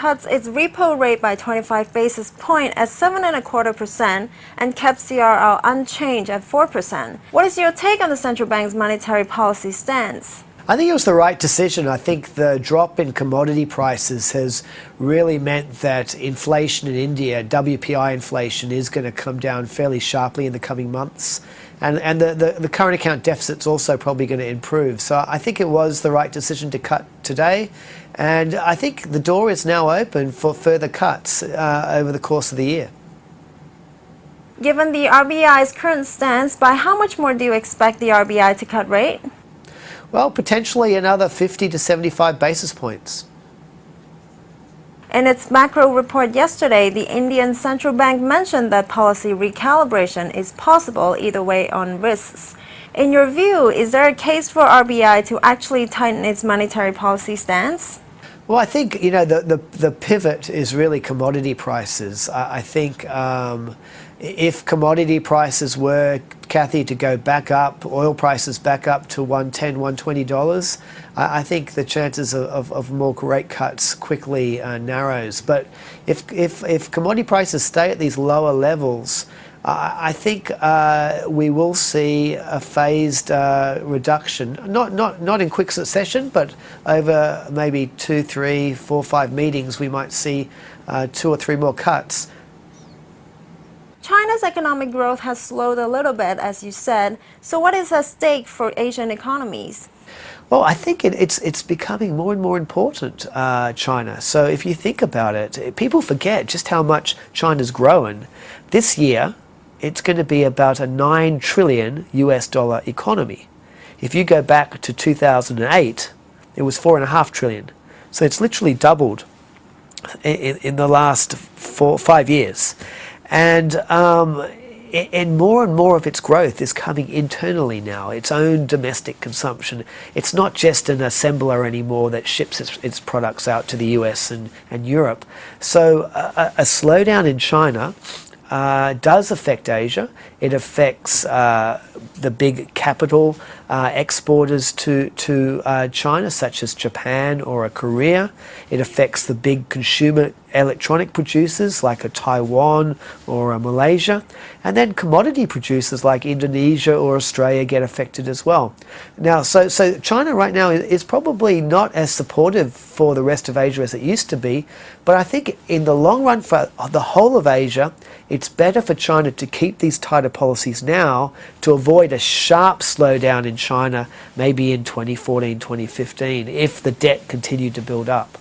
cuts its repo rate by 25 basis points at 7.25% and kept CRL unchanged at 4%. What is your take on the central bank's monetary policy stance? I think it was the right decision. I think the drop in commodity prices has really meant that inflation in India, WPI inflation, is going to come down fairly sharply in the coming months. And the current account deficit's also probably going to improve. So I think it was the right decision to cut today. And I think the door is now open for further cuts over the course of the year. Given the RBI's current stance, by how much more do you expect the RBI to cut rate? Well, potentially another 50 to 75 basis points. In its macro report yesterday, the Indian central bank mentioned that policy recalibration is possible either way on risks. In your view, is there a case for RBI to actually tighten its monetary policy stance? Well, I think, the pivot is really commodity prices. I think if commodity prices were, Kathy, to go back up, oil prices back up to $110, $120, I think the chances of more rate cuts quickly narrows. But if commodity prices stay at these lower levels, I think we will see a phased reduction, not in quick succession, but over maybe 2, 3, 4, 5 meetings, we might see 2 or 3 more cuts. China's economic growth has slowed a little bit, as you said. So what is at stake for Asian economies? Well, I think it's becoming more and more important, China. So if you think about it, people forget just how much China's grown. This year, it's going to be about a $9 trillion US dollar economy. If you go back to 2008, it was $4.5 trillion. So it's literally doubled in the last 5 years. And more and more of its growth is coming internally now, its own domestic consumption. It's not just an assembler anymore that ships its products out to the US and Europe. So a slowdown in China does affect Asia. It affects the big capital exporters to China, such as Japan or Korea. It affects the big consumer electronic producers like a Taiwan or a Malaysia. And then commodity producers like Indonesia or Australia get affected as well. Now, so China right now is probably not as supportive for the rest of Asia as it used to be. But I think in the long run for the whole of Asia, it's better for China to keep these tighter policies now to avoid a sharp slowdown in China maybe in 2014, 2015 if the debt continued to build up.